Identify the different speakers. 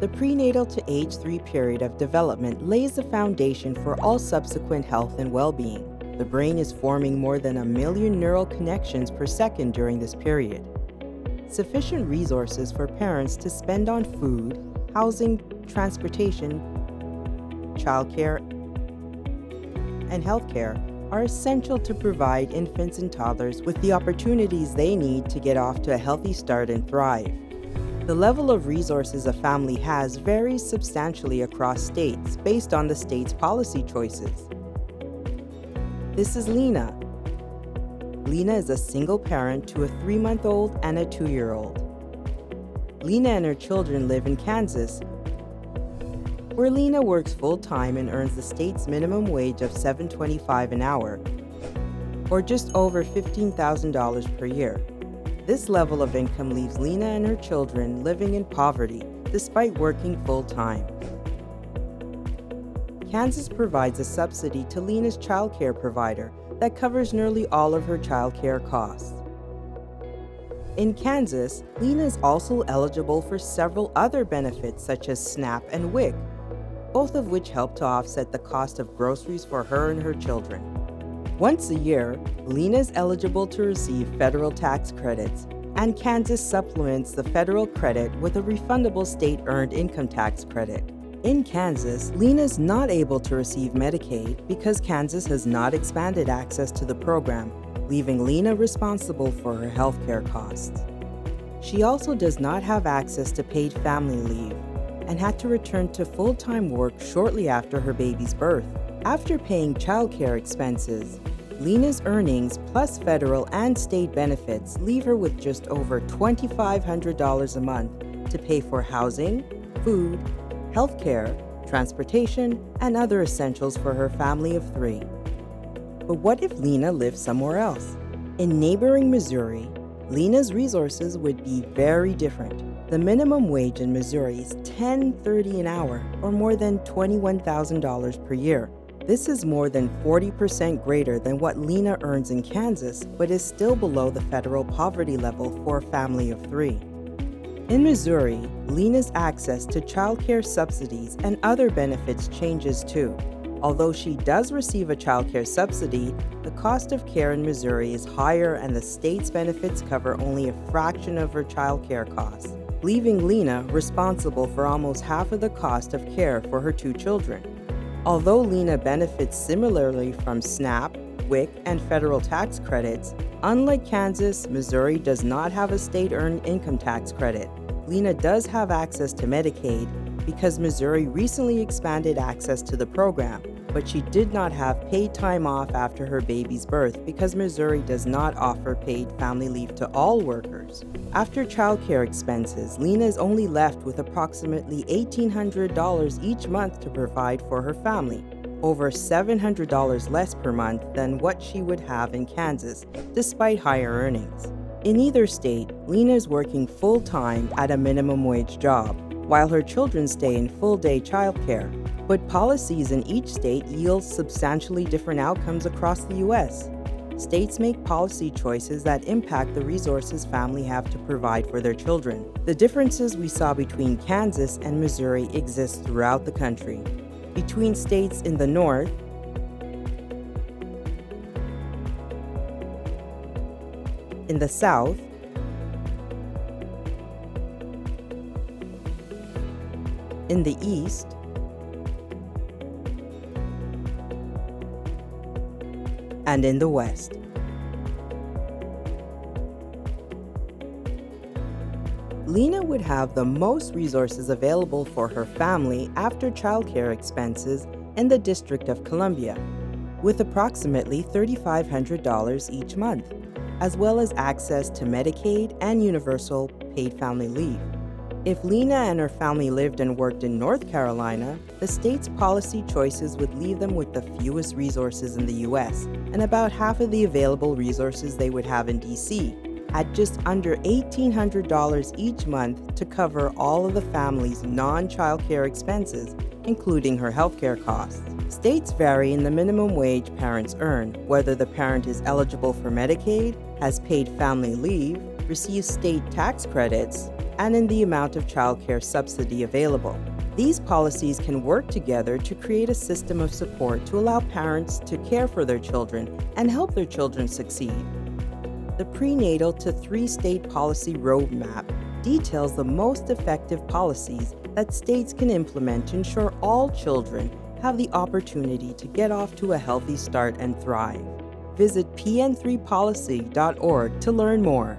Speaker 1: The prenatal to age 3 period of development lays the foundation for all subsequent health and well-being. The brain is forming more than 1 million neural connections per second during this period. Sufficient resources for parents to spend on food, housing, transportation, childcare, and healthcare are essential to provide infants and toddlers with the opportunities they need to get off to a healthy start and thrive. The level of resources a family has varies substantially across states based on the state's policy choices. This is Lena. Lena is a single parent to a 3-month-old and a 2-year-old. Lena and her children live in Kansas, where Lena works full-time and earns the state's minimum wage of $7.25 an hour, or just over $15,000 per year. This level of income leaves Lena and her children living in poverty, despite working full-time. Kansas provides a subsidy to Lena's childcare provider that covers nearly all of her childcare costs. In Kansas, Lena is also eligible for several other benefits such as SNAP and WIC, both of which help to offset the cost of groceries for her and her children. Once a year, Lena is eligible to receive federal tax credits, and Kansas supplements the federal credit with a refundable state-earned income tax credit. In Kansas, Lena is not able to receive Medicaid because Kansas has not expanded access to the program, leaving Lena responsible for her healthcare costs. She also does not have access to paid family leave and had to return to full-time work shortly after her baby's birth. After paying childcare expenses, Lena's earnings plus federal and state benefits leave her with just over $2,500 a month to pay for housing, food, healthcare, transportation, and other essentials for her family of 3. But what if Lena lived somewhere else? In neighboring Missouri, Lena's resources would be very different. The minimum wage in Missouri is $10.30 an hour, or more than $21,000 per year. This is more than 40% greater than what Lena earns in Kansas, but is still below the federal poverty level for a family of 3. In Missouri, Lena's access to childcare subsidies and other benefits changes too. Although she does receive a childcare subsidy, the cost of care in Missouri is higher and the state's benefits cover only a fraction of her childcare costs, leaving Lena responsible for almost half of the cost of care for her 2 children. Although Lena benefits similarly from SNAP, WIC, and federal tax credits, unlike Kansas, Missouri does not have a state-earned income tax credit. Lena does have access to Medicaid because Missouri recently expanded access to the program, but she did not have paid time off after her baby's birth because Missouri does not offer paid family leave to all workers. After childcare expenses, Lena is only left with approximately $1,800 each month to provide for her family, over $700 less per month than what she would have in Kansas, despite higher earnings. In either state, Lena is working full-time at a minimum wage job, while her children stay in full-day childcare. But policies in each state yield substantially different outcomes across the U.S. States make policy choices that impact the resources families have to provide for their children. The differences we saw between Kansas and Missouri exist throughout the country. Between states in the north, in the south, in the east, and in the west. Lena would have the most resources available for her family after childcare expenses in the District of Columbia, with approximately $3,500 each month, as well as access to Medicaid and universal paid family leave. If Lena and her family lived and worked in North Carolina, the state's policy choices would leave them with the fewest resources in the U.S. and about half of the available resources they would have in D.C., at just under $1,800 each month to cover all of the family's non-childcare expenses, including her healthcare costs. States vary in the minimum wage parents earn, whether the parent is eligible for Medicaid, has paid family leave, receives state tax credits, and in the amount of childcare subsidy available. These policies can work together to create a system of support to allow parents to care for their children and help their children succeed. The Prenatal to 3-State Policy Roadmap details the most effective policies that states can implement to ensure all children have the opportunity to get off to a healthy start and thrive. Visit pn3policy.org to learn more.